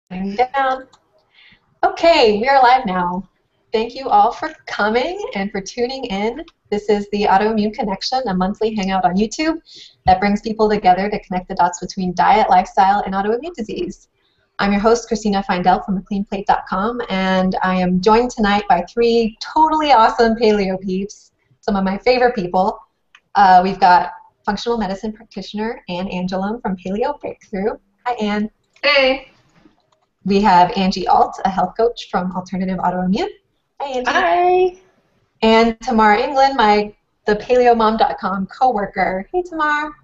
Down. Okay, we are live now. Thank you all for coming and for tuning in. This is the Autoimmune Connection, a monthly hangout on YouTube that brings people together to connect the dots between diet, lifestyle, and autoimmune disease. I'm your host, Christina Findell from McLeanPlate.com, and I am joined tonight by three totally awesome paleo peeps, some of my favorite people. We've got functional medicine practitioner Anne Angelone from Paleo Breakthrough. Hi, Anne. Hey. We have Angie Alt, a health coach from Alternative Autoimmune. Hi, Angie. Hi. And Tamar England, the PaleoMom.com coworker. Hey, Tamar.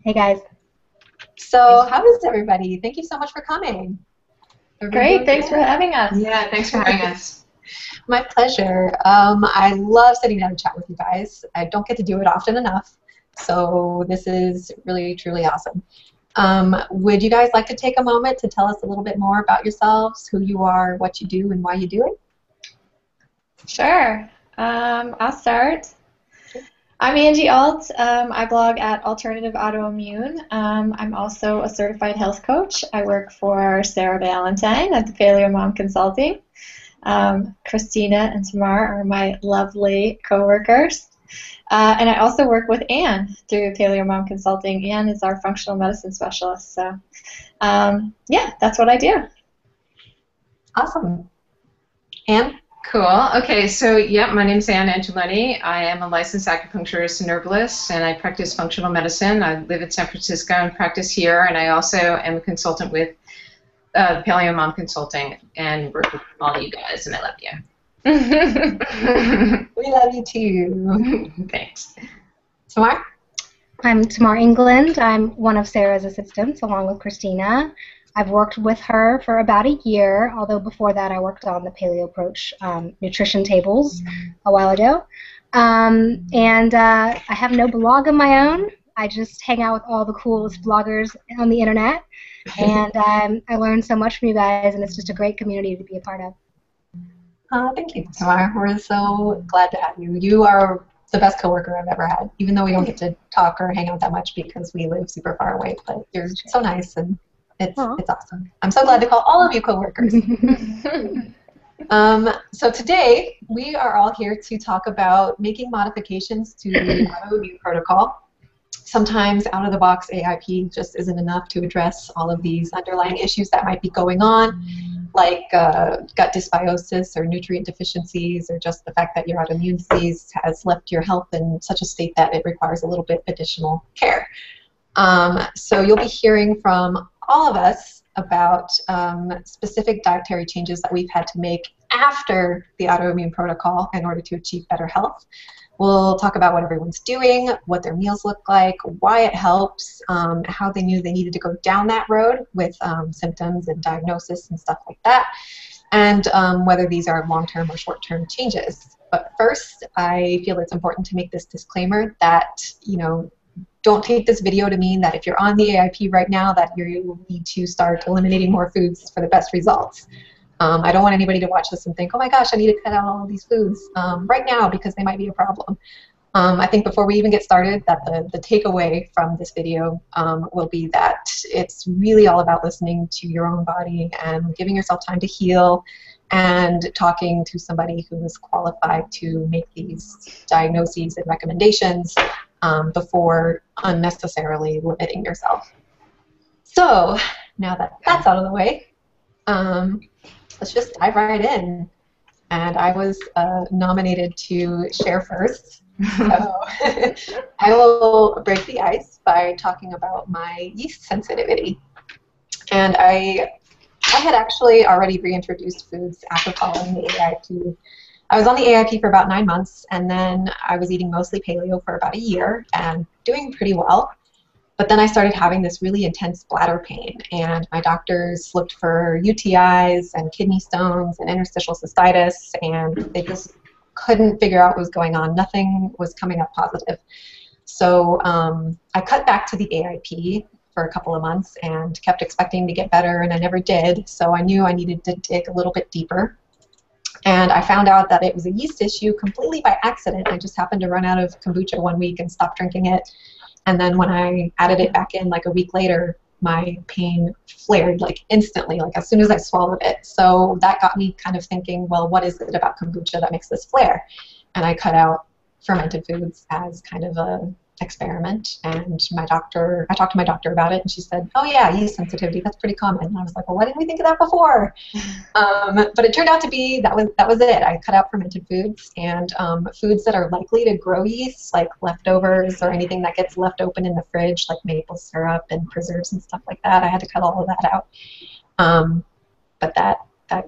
Hey, guys. So, how is everybody? Thank you so much for coming. Great. Thanks for having us. Yeah, thanks for having us. My pleasure. I love sitting down and chat with you guys. I don't get to do it often enough, so this is really, truly awesome. Would you guys like to take a moment to tell us a little bit more about yourselves, who you are, what you do, and why you do it? Sure. I'll start. I'm Angie Alt. I blog at Alternative Autoimmune. I'm also a certified health coach. I work for Sarah Valentine at the Paleo Mom Consulting. Christina and Tamar are my lovely coworkers. And I also work with Anne through Paleo Mom Consulting. Anne is our functional medicine specialist. So, yeah, that's what I do. Awesome. Anne? Cool. Okay, so, my name is Anne Angelone. I am a licensed acupuncturist and herbalist, and I practice functional medicine. I live in San Francisco and practice here, and I also am a consultant with Paleo Mom Consulting and work with all of you guys, and I love you. We love you too. Thanks. Tamar? I'm Tamar England. I'm one of Sarah's assistants along with Christina. I've worked with her for about a year, although before that I worked on the Paleo Approach nutrition tables a while ago. I have no blog of my own. I just hang out with all the coolest bloggers on the internet, and I learned so much from you guys, and it's just a great community to be a part of. Thank you, Tamar. We're so glad to have you. You are the best coworker I've ever had, even though we don't get to talk or hang out that much because we live super far away. But you're so nice, and it's awesome. I'm so glad to call all of you coworkers. So today, we are all here to talk about making modifications to the autoimmune protocol. Sometimes out-of-the-box AIP just isn't enough to address all of these underlying issues that might be going on, like gut dysbiosis or nutrient deficiencies, or just the fact that your autoimmune disease has left your health in such a state that it requires a little bit additional care. So you'll be hearing from all of us about specific dietary changes that we've had to make after the autoimmune protocol in order to achieve better health. We'll talk about what everyone's doing, what their meals look like, why it helps, how they knew they needed to go down that road with symptoms and diagnosis and stuff like that, and whether these are long-term or short-term changes. But first, I feel it's important to make this disclaimer that, don't take this video to mean that if you're on the AIP right now that you need to start eliminating more foods for the best results. I don't want anybody to watch this and think, oh my gosh, I need to cut out all of these foods right now because they might be a problem. I think before we even get started, that the takeaway from this video will be that it's really all about listening to your own body and giving yourself time to heal and talking to somebody who is qualified to make these diagnoses and recommendations before unnecessarily limiting yourself. So now that that's out of the way, let's just dive right in. And I was nominated to share first. So I will break the ice by talking about my yeast sensitivity. And I had actually already reintroduced foods after following the AIP. I was on the AIP for about 9 months, and then I was eating mostly paleo for about a year and doing pretty well. But then I started having this really intense bladder pain, and my doctors looked for UTIs and kidney stones and interstitial cystitis, and they just couldn't figure out what was going on. Nothing was coming up positive. So I cut back to the AIP for a couple of months and kept expecting to get better, and I never did. So I knew I needed to dig a little bit deeper. And I found out that it was a yeast issue completely by accident. I just happened to run out of kombucha one week and stopped drinking it. And then when I added it back in like a week later, my pain flared like instantly, like as soon as I swallowed it. So that got me kind of thinking, well, what is it about kombucha that makes this flare? And I cut out fermented foods as kind of a experiment, and I talked to my doctor about it, and she said, oh yeah, yeast sensitivity, that's pretty common. And I was like, well, why didn't we think of that before? But it turned out to be that was it. I cut out fermented foods, and foods that are likely to grow yeast, like leftovers or anything that gets left open in the fridge, like maple syrup and preserves and stuff like that. I had to cut all of that out. But that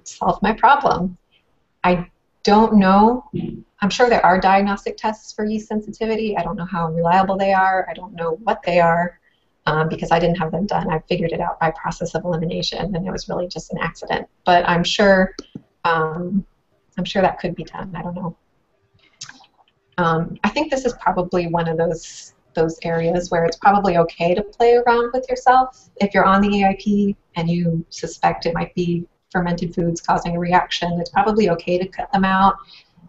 solved my problem. I don't know. I'm sure there are diagnostic tests for yeast sensitivity. I don't know how reliable they are. I don't know what they are because I didn't have them done. I figured it out by process of elimination, and it was really just an accident. But I'm sure that could be done. I don't know. I think this is probably one of those areas where it's probably okay to play around with yourself. If you're on the AIP and you suspect it might be fermented foods causing a reaction, it's probably okay to cut them out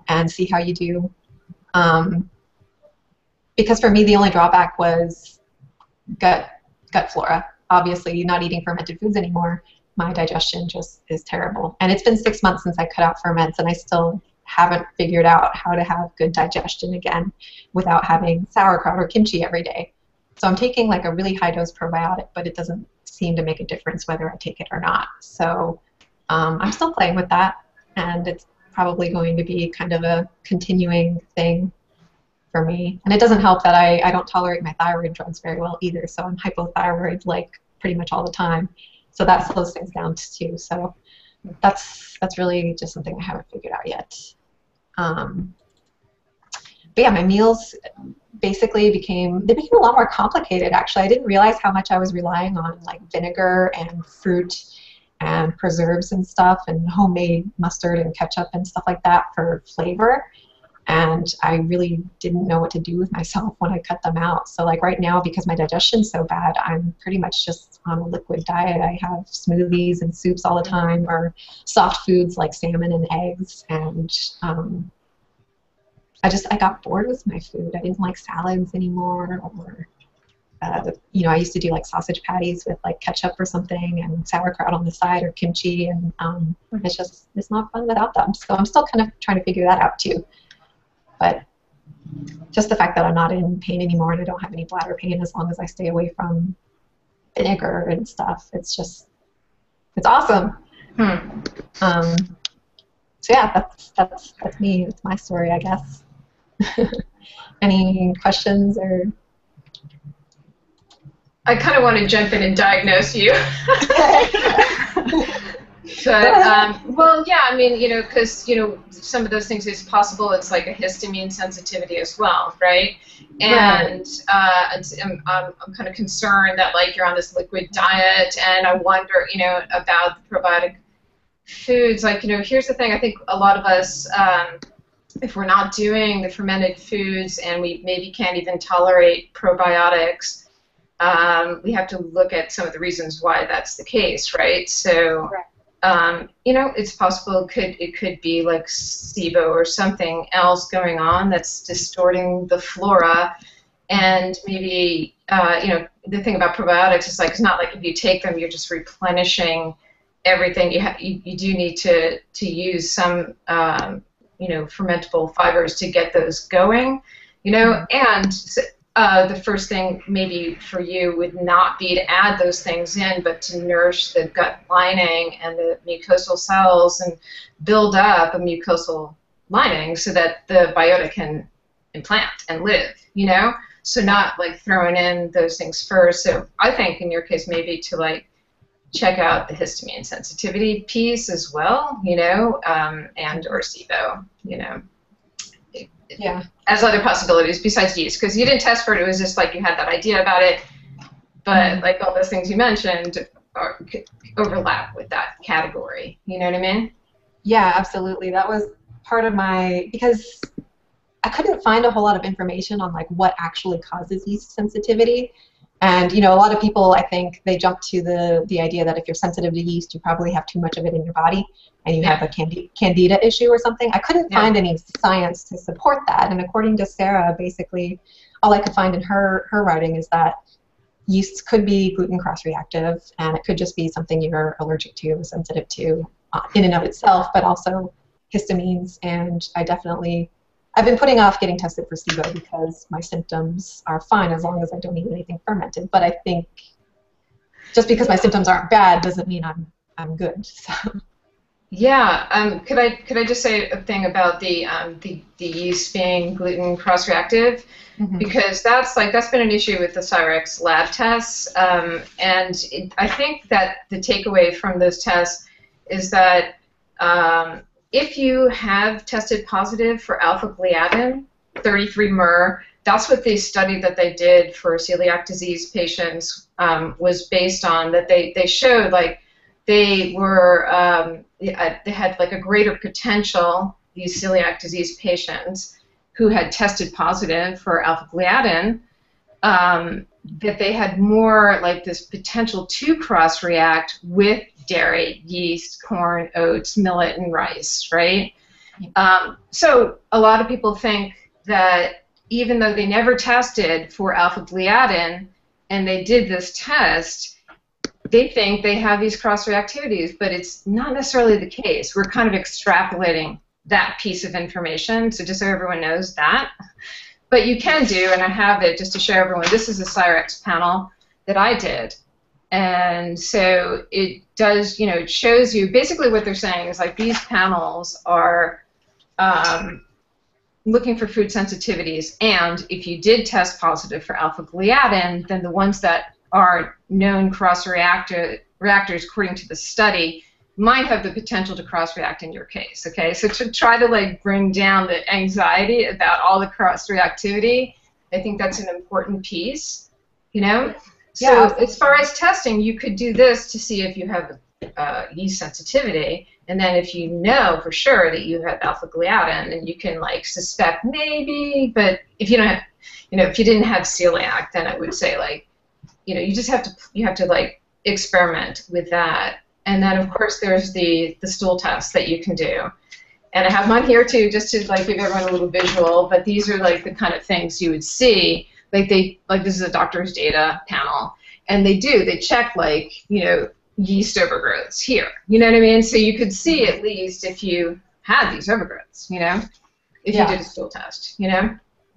and see how you do. Because for me, the only drawback was gut flora. Obviously, not eating fermented foods anymore, my digestion just is terrible. And it's been 6 months since I cut out ferments, and I still haven't figured out how to have good digestion again without having sauerkraut or kimchi every day. So I'm taking like a really high dose probiotic, but it doesn't seem to make a difference whether I take it or not. So I'm still playing with that, and it's probably going to be kind of a continuing thing for me. And it doesn't help that I don't tolerate my thyroid drugs very well either, so I'm hypothyroid like pretty much all the time. So that slows things down too. So that's really just something I haven't figured out yet. But yeah, my meals basically became a lot more complicated actually. I didn't realize how much I was relying on like vinegar and fruit and preserves and stuff, and homemade mustard and ketchup and stuff like that for flavor. And I really didn't know what to do with myself when I cut them out. So like right now, because my digestion's so bad, I'm pretty much just on a liquid diet. I have smoothies and soups all the time, or soft foods like salmon and eggs. And I got bored with my food. I didn't like salads anymore, or I used to do like sausage patties with like ketchup or something and sauerkraut on the side, or kimchi, and it's not fun without them. So I'm still kind of trying to figure that out too. But just the fact that I'm not in pain anymore and I don't have any bladder pain as long as I stay away from vinegar and stuff, it's awesome. So yeah, that's me. It's my story, I guess. Any questions or? I kind of want to jump in and diagnose you. But, well, yeah, I mean, because, some of those things is possible. It's like a histamine sensitivity as well, right? And I'm kind of concerned that, like, you're on this liquid diet, and I wonder, about the probiotic foods. Like, here's the thing. I think a lot of us, if we're not doing the fermented foods and we maybe can't even tolerate probiotics, we have to look at some of the reasons why that's the case, right? So, it's possible it could be like SIBO or something else going on that's distorting the flora. And maybe, the thing about probiotics is like, it's not like if you take them, you're just replenishing everything. You do need to use some, fermentable fibers to get those going, and the first thing maybe for you would not be to add those things in, but to nourish the gut lining and the mucosal cells and build up a mucosal lining so that the biota can implant and live, So not like throwing in those things first. So I think in your case maybe to like check out the histamine sensitivity piece as well, and or SIBO, Yeah. as other possibilities besides yeast, because you didn't test for it. It was just like you had that idea about it, but like all those things you mentioned overlap with that category. You know what I mean? Yeah, absolutely. That was part of because I couldn't find a whole lot of information on like what actually causes yeast sensitivity. And a lot of people, I think, they jump to the idea that if you're sensitive to yeast, you probably have too much of it in your body, and you have a candida issue or something. I couldn't find any science to support that. And according to Sarah, basically, all I could find in her writing is that yeasts could be gluten cross-reactive, and it could just be something you're allergic to, sensitive to in and of itself, but also histamines. And I've been putting off getting tested for SIBO because my symptoms are fine as long as I don't eat anything fermented. But I think just because my symptoms aren't bad doesn't mean I'm good. So. Yeah. Could I just say a thing about the yeast being gluten cross-reactive? Mm-hmm. Because that's been an issue with the Cyrex lab tests, and I think that the takeaway from those tests is that if you have tested positive for alpha-gliadin, 33 mer, that's what the study that they did for celiac disease patients was based on. That they showed they had a greater potential, these celiac disease patients who had tested positive for alpha-gliadin, that they had more this potential to cross-react with dairy, yeast, corn, oats, millet, and rice, right? So a lot of people think that even though they never tested for alpha-gliadin and they did this test, they think they have these cross-reactivities, but it's not necessarily the case. We're kind of extrapolating that piece of information, so just so everyone knows that. But you can do, and I have it just to show everyone, this is a Cyrex panel that I did. And so it does, it shows you, basically what they're saying is these panels are looking for food sensitivities, and if you did test positive for alpha-gliadin, then the ones that are known cross-reactors according to the study might have the potential to cross-react in your case, okay? So to try to bring down the anxiety about all the cross-reactivity, I think that's an important piece, So as far as testing, you could do this to see if you have yeast sensitivity, and then if you know for sure that you have alpha-gliadin, and you can suspect maybe, but if you don't have, if you didn't have celiac, then I would say you have to experiment with that. And then, of course, there's the stool test that you can do. And I have mine here, too, just to, give everyone a little visual. But these are, the kind of things you would see. This is a doctor's data panel. And they check, yeast overgrowths here. You know what I mean? So you could see, at least, if you had these overgrowths, if you did a stool test,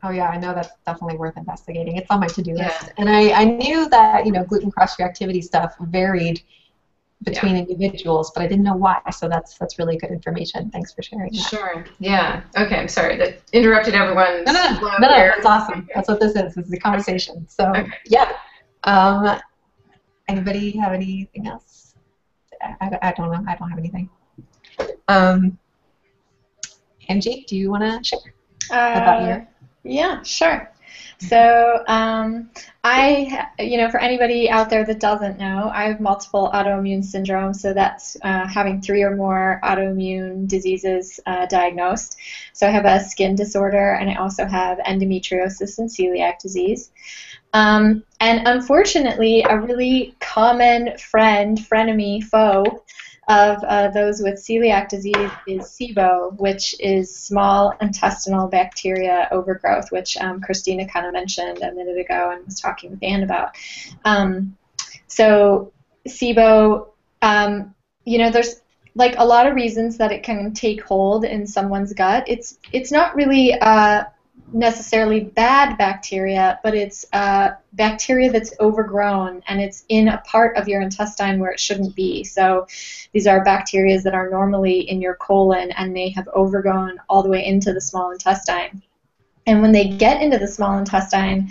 Oh, yeah, I know that's definitely worth investigating. It's on my to-do list. And I knew that, gluten cross-reactivity stuff varied between individuals, but I didn't know why, so that's really good information. Thanks for sharing that. Sure. Yeah. Okay, I'm sorry. That interrupted everyone's No, that's awesome. Okay. That's what this is. This is a conversation. So, yeah. Anybody have anything else? I don't know. I don't have anything. Angie, do you want to share about your... Yeah, sure. So for anybody out there that doesn't know, I have multiple autoimmune syndromes, so that's having 3 or more autoimmune diseases diagnosed. So I have a skin disorder, and I also have endometriosis and celiac disease. And unfortunately, a really common frenemy, foe of those with celiac disease is SIBO, which is small intestinal bacteria overgrowth, which Christina kind of mentioned a minute ago and was talking with Anne about. So SIBO, there's a lot of reasons that it can take hold in someone's gut. It's not really necessarily bad bacteria, but it's bacteria that's overgrown, and it's in a part of your intestine where it shouldn't be. So these are bacteria that are normally in your colon, and they have overgrown all the way into the small intestine. And when they get into the small intestine,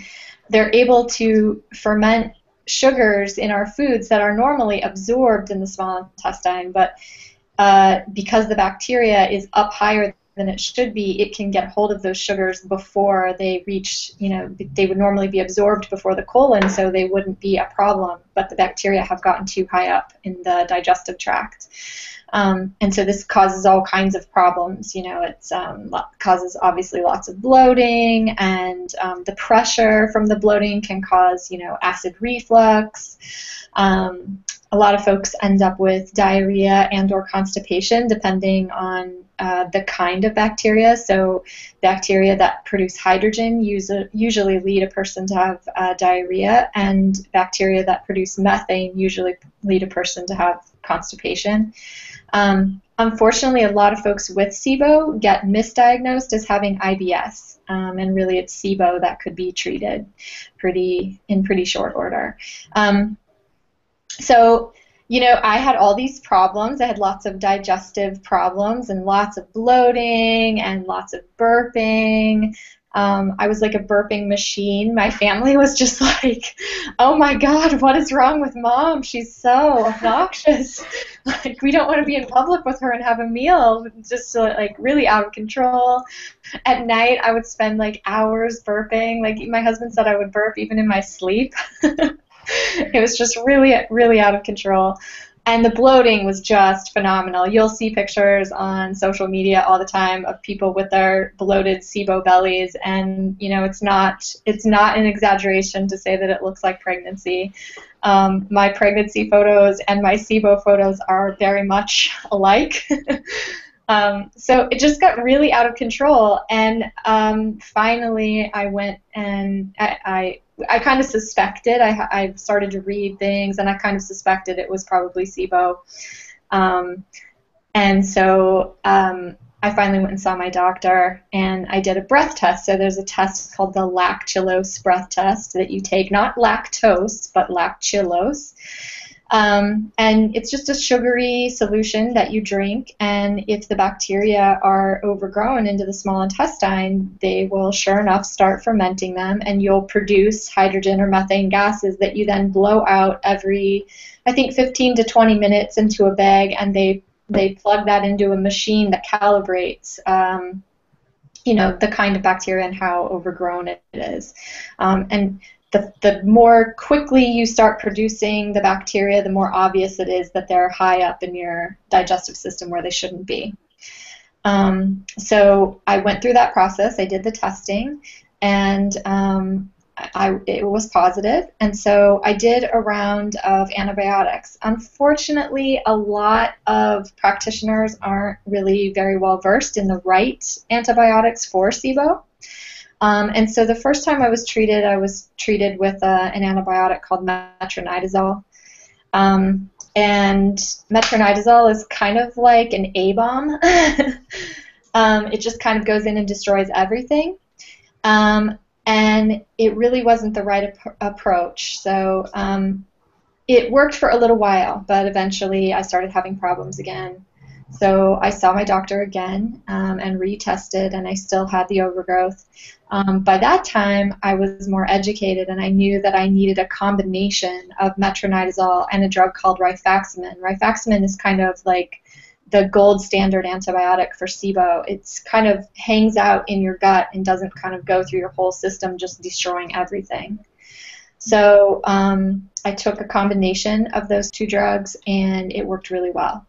they're able to ferment sugars in our foods that are normally absorbed in the small intestine, but because the bacteria is up higher than it should be, it can get hold of those sugars before they reach, they would normally be absorbed before the colon, so they wouldn't be a problem, but the bacteria have gotten too high up in the digestive tract. And so this causes all kinds of problems. It causes obviously lots of bloating, and the pressure from the bloating can cause, acid reflux. a lot of folks end up with diarrhea and or constipation depending on the kind of bacteria. So bacteria that produce hydrogen usually lead a person to have diarrhea, and bacteria that produce methane usually lead a person to have constipation. Unfortunately, a lot of folks with SIBO get misdiagnosed as having IBS, and really it's SIBO that could be treated in pretty short order. So, you know, I had all these problems. I had lots of digestive problems and lots of bloating and lots of burping. I was like a burping machine. My family was just like, oh my God, what is wrong with Mom? She's so obnoxious. Like, we don't want to be in public with her and have a meal. Just like really out of control. At night, I would spend like hours burping. Like my husband said I would burp even in my sleep. It was just really, really out of control. And the bloating was just phenomenal. You'll see pictures on social media all the time of people with their bloated SIBO bellies, and you know it's not an exaggeration to say that it looks like pregnancy. My pregnancy photos and my SIBO photos are very much alike. So it just got really out of control, and finally I went and I kind of suspected, I started to read things, and I kind of suspected it was probably SIBO. And so I finally went and saw my doctor, and I did a breath test. So there's a test called the lactulose breath test that you take, not lactose, but lactulose. And it's just a sugary solution that you drink, and if the bacteria are overgrown into the small intestine, they will sure enough start fermenting them, and you'll produce hydrogen or methane gases that you then blow out every, I think, 15 to 20 minutes into a bag, and they plug that into a machine that calibrates you know, the kind of bacteria and how overgrown it is. And the more quickly you start producing the bacteria, the more obvious it is that they're high up in your digestive system where they shouldn't be. So I went through that process. I did the testing, and it was positive. And so I did a round of antibiotics. Unfortunately, a lot of practitioners aren't really very well versed in the right antibiotics for SIBO. And so the first time I was treated with an antibiotic called metronidazole. And metronidazole is kind of like an A-bomb. It just kind of goes in and destroys everything. And it really wasn't the right approach. So it worked for a little while, but eventually I started having problems again. So I saw my doctor again and retested, and I still had the overgrowth. By that time, I was more educated, and I knew that I needed a combination of metronidazole and a drug called rifaximin. Rifaximin is kind of like the gold standard antibiotic for SIBO. It's kind of hangs out in your gut and doesn't kind of go through your whole system, just destroying everything. So I took a combination of those two drugs, and it worked really well.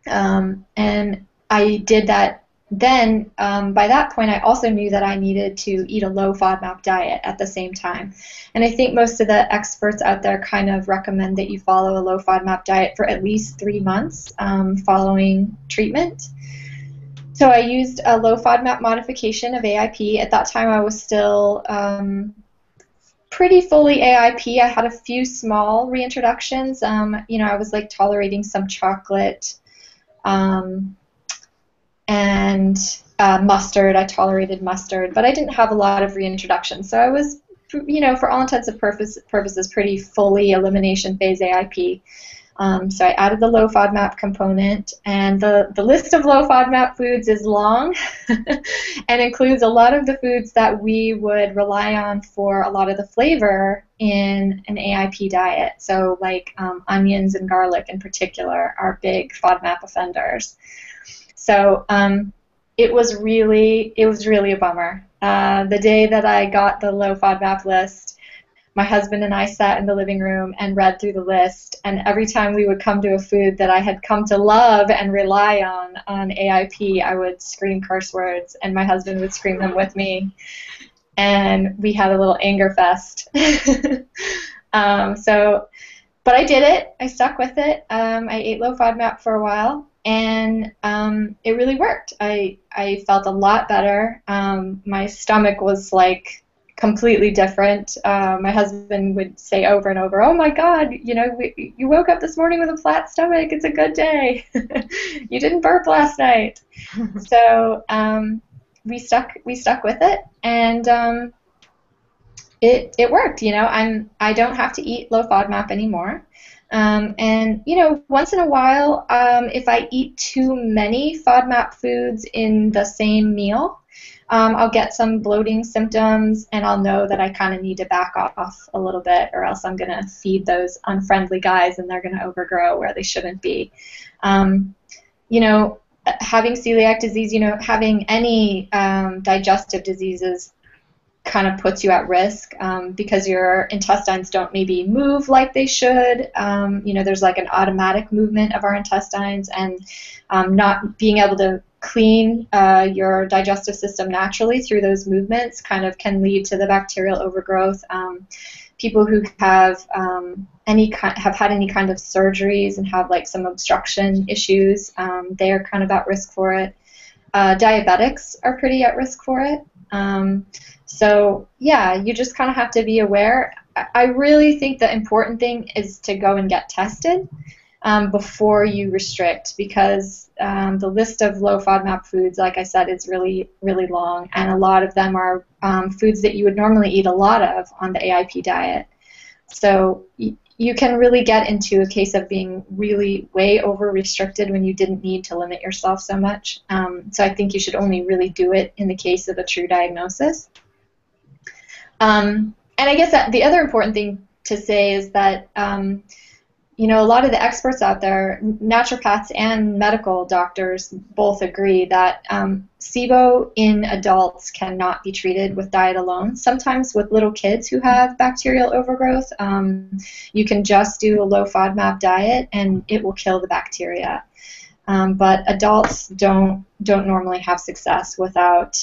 And I did that. Then, by that point, I also knew that I needed to eat a low-FODMAP diet at the same time. And I think most of the experts out there kind of recommend that you follow a low-FODMAP diet for at least 3 months following treatment. So I used a low-FODMAP modification of AIP. At that time, I was still pretty fully AIP. I had a few small reintroductions. You know, I was like tolerating some chocolate. And mustard, I tolerated mustard, but I didn't have a lot of reintroduction. So I was, you know, for all intents and purposes, pretty fully elimination phase AIP. So I added the low FODMAP component, and the list of low FODMAP foods is long and includes a lot of the foods that we would rely on for a lot of the flavor in an AIP diet. So like onions and garlic in particular are big FODMAP offenders. So it was really a bummer. The day that I got the low FODMAP list, my husband and I sat in the living room and read through the list, and every time we would come to a food that I had come to love and rely on AIP, I would scream curse words, and my husband would scream them with me, and we had a little anger fest. So But I did it. I stuck with it. I ate low FODMAP for a while, and it really worked. I felt a lot better. My stomach was like completely different. My husband would say over and over, "Oh my God, you woke up this morning with a flat stomach. It's a good day. You didn't burp last night." So we stuck with it, and it worked. I don't have to eat low FODMAP anymore. And once in a while, if I eat too many FODMAP foods in the same meal, I'll get some bloating symptoms, and I'll know that I kind of need to back off a little bit, or else I'm going to feed those unfriendly guys, and they're going to overgrow where they shouldn't be. Having celiac disease, having any digestive diseases kind of puts you at risk because your intestines don't maybe move like they should. There's like an automatic movement of our intestines, and not being able to clean your digestive system naturally through those movements kind of can lead to the bacterial overgrowth. People who have had any kind of surgeries and have like some obstruction issues, they are kind of at risk for it. Diabetics are pretty at risk for it. So yeah, you just kind of have to be aware. I really think the important thing is to go and get tested before you restrict, because the list of low FODMAP foods, like I said, is really, really long, and a lot of them are foods that you would normally eat a lot of on the AIP diet. So you can really get into a case of being really way over restricted when you didn't need to limit yourself so much. So I think you should only really do it in the case of a true diagnosis. And I guess that the other important thing to say is that a lot of the experts out there, naturopaths and medical doctors, both agree that SIBO in adults cannot be treated with diet alone. Sometimes with little kids who have bacterial overgrowth, you can just do a low FODMAP diet and it will kill the bacteria. But adults don't normally have success without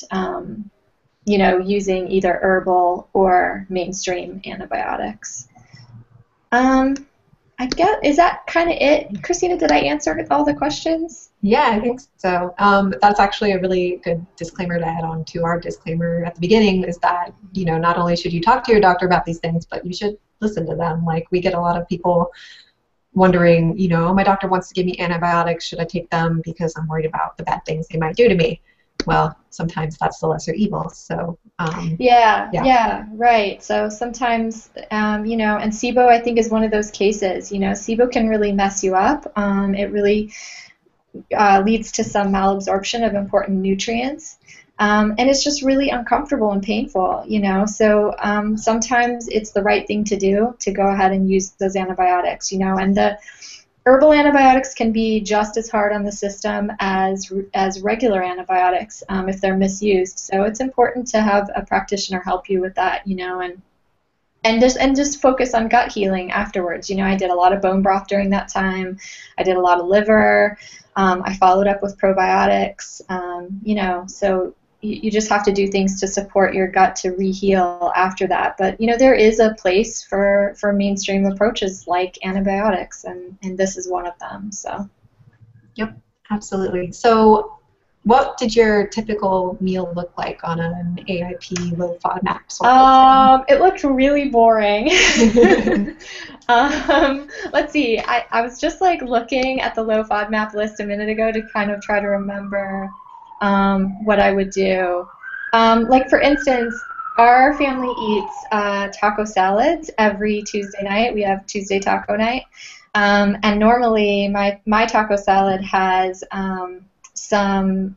using either herbal or mainstream antibiotics. I guess, is that kind of it? Christina, did I answer all the questions? Yeah, I think so. That's actually a really good disclaimer to add on to our disclaimer at the beginning, is that, not only should you talk to your doctor about these things, but you should listen to them. Like, we get a lot of people wondering, oh, my doctor wants to give me antibiotics. Should I take them because I'm worried about the bad things they might do to me? Well, sometimes that's the lesser evil. So yeah, right. So sometimes, and SIBO, I think, is one of those cases. SIBO can really mess you up. It really leads to some malabsorption of important nutrients, and it's just really uncomfortable and painful. So sometimes it's the right thing to do to go ahead and use those antibiotics. And the herbal antibiotics can be just as hard on the system as regular antibiotics if they're misused. So it's important to have a practitioner help you with that, and just focus on gut healing afterwards. I did a lot of bone broth during that time. I did a lot of liver. I followed up with probiotics. So you just have to do things to support your gut to re-heal after that. But there is a place for mainstream approaches like antibiotics, and this is one of them. So yep, absolutely. So what did your typical meal look like on an AIP low FODMAP sort of thing? It looked really boring. Let's see, I was just like looking at the low FODMAP list a minute ago to kind of try to remember what I would do. Like, for instance, our family eats taco salads every Tuesday night. We have Tuesday taco night. And normally my taco salad has some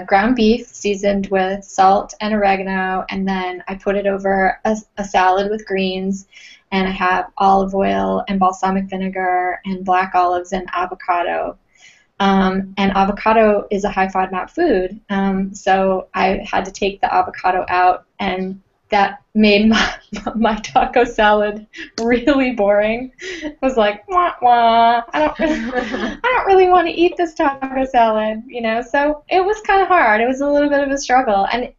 ground beef seasoned with salt and oregano, and then I put it over a salad with greens, and I have olive oil and balsamic vinegar and black olives and avocado. And avocado is a high FODMAP food, so I had to take the avocado out, and that made my taco salad really boring. It was like, wah, wah. I don't really want to eat this taco salad, So it was kind of hard. It was a little bit of a struggle, and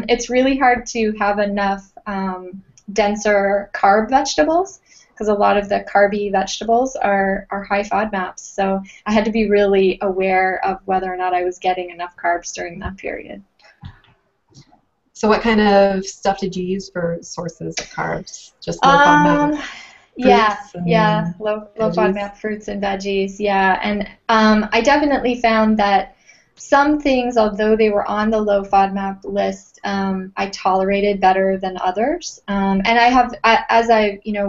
it's really hard to have enough denser carb vegetables, because a lot of the carby vegetables are high FODMAPs. So I had to be really aware of whether or not I was getting enough carbs during that period. So what kind of stuff did you use for sources of carbs? Just low FODMAP? Yeah, low FODMAP fruits and veggies, yeah. And I definitely found that some things, although they were on the low FODMAP list, I tolerated better than others. And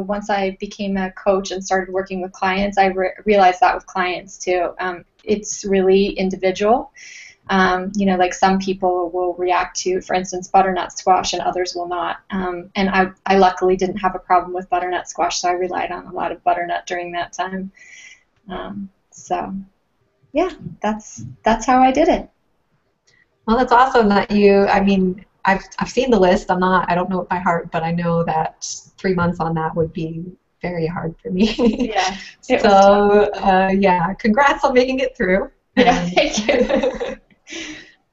once I became a coach and started working with clients, I realized that with clients too. It's really individual. Like some people will react to, for instance, butternut squash, and others will not. And I luckily didn't have a problem with butternut squash, so I relied on a lot of butternut during that time. So, yeah, that's how I did it. Well, that's awesome that you. I mean, I've seen the list. I don't know it by heart, but I know that 3 months on that would be very hard for me. Yeah. So, yeah, congrats on making it through. Yeah, thank you.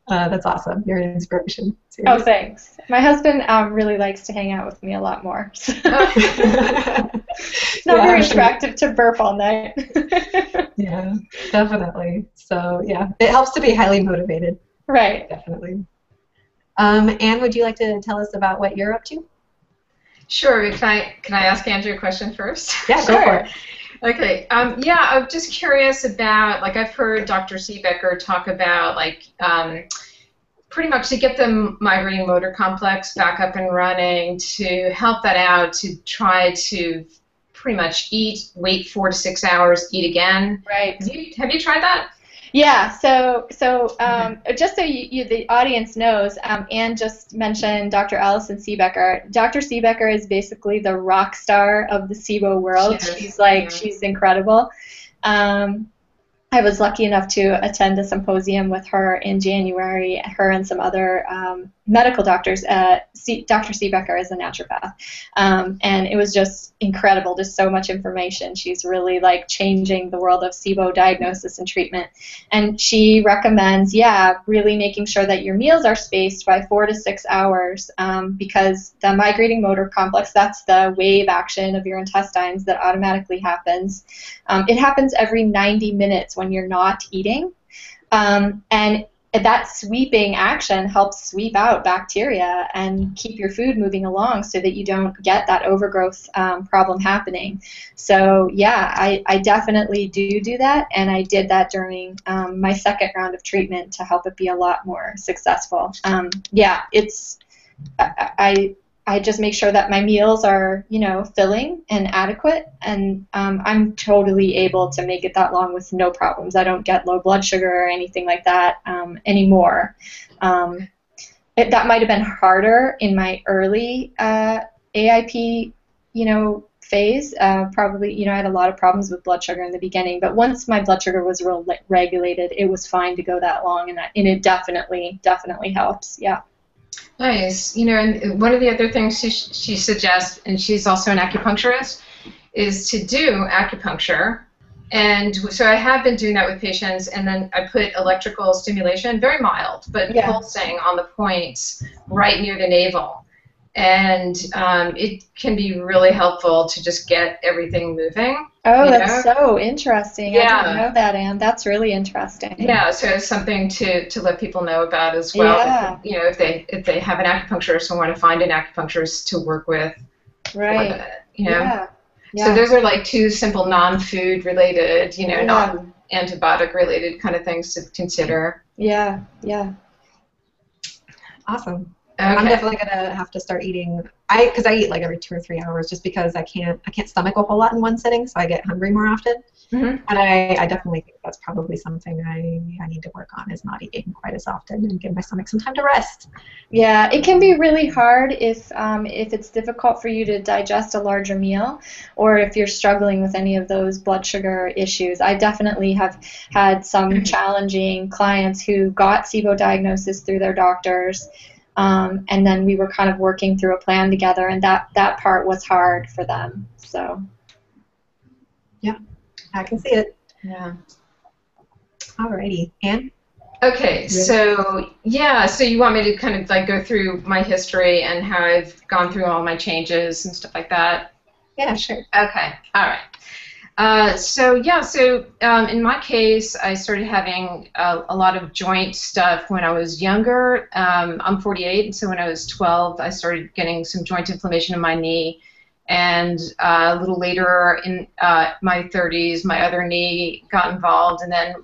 That's awesome. You're an inspiration. Seriously. Oh, thanks. My husband really likes to hang out with me a lot more. So. It's not very attractive to burp all night. Yeah, definitely. So, yeah, it helps to be highly motivated. Right. Definitely. Anne, would you like to tell us about what you're up to? Sure. Can I ask Andrew a question first? Yeah, go for it. Okay. Yeah, I'm just curious about, like, I've heard Dr. Siebecker talk about, like, pretty much to get the migraine motor complex back up and running, to help that out, to try to pretty much wait 4 to 6 hours, eat again. Right. Have you tried that? Yeah, so just so the audience knows, Anne just mentioned Dr. Alison Siebecker. Dr. Siebecker is basically the rock star of the SIBO world. She's incredible. I was lucky enough to attend a symposium with her in January, her and some other medical doctors. Dr. Siebecker is a naturopath, and it was just incredible, just so much information. She's really like changing the world of SIBO diagnosis and treatment, and she recommends, really making sure that your meals are spaced by 4 to 6 hours, because the migrating motor complex, that's the wave action of your intestines that automatically happens. It happens every 90 minutes when you're not eating, and that sweeping action helps sweep out bacteria and keep your food moving along so that you don't get that overgrowth problem happening. So yeah, I definitely do that, and I did that during my second round of treatment to help it be a lot more successful. I just make sure that my meals are, filling and adequate, and I'm totally able to make it that long with no problems. I don't get low blood sugar or anything like that anymore. That might have been harder in my early AIP, phase. Probably, I had a lot of problems with blood sugar in the beginning, but once my blood sugar was regulated, it was fine to go that long, and it definitely helps. Yeah. Nice. And one of the other things she suggests, and she's also an acupuncturist, is to do acupuncture. And so I have been doing that with patients, and then I put electrical stimulation, very mild, but pulsing on the points right near the navel. And it can be really helpful to just get everything moving. Oh, that's so interesting. Yeah. I didn't know that, Anne. That's really interesting. Yeah, so it's something to let people know about as well. Yeah. If they have an acupuncturist or want to find an acupuncturist to work with. Right. Yeah. So those are like two simple non-food related, non-antibiotic related kind of things to consider. Yeah. Awesome. Okay. I'm definitely gonna have to start eating. Because I eat like every 2 or 3 hours, just because I can't stomach a whole lot in one sitting, so I get hungry more often. Mm-hmm. And I definitely think that's probably something I need to work on, is not eating quite as often and give my stomach some time to rest. Yeah, it can be really hard if it's difficult for you to digest a larger meal, or if you're struggling with any of those blood sugar issues. I definitely have had some challenging clients who got SIBO diagnosis through their doctors. And then we were kind of working through a plan together, and that part was hard for them. So. Yeah, I can see it. Yeah. Alrighty, Anne? Okay, so you want me to kind of like go through my history and how I've gone through all my changes and stuff like that? Yeah, sure. Okay, all right. In my case, I started having a lot of joint stuff when I was younger. I'm 48, and so when I was 12, I started getting some joint inflammation in my knee. And a little later in my 30s, my other knee got involved, and then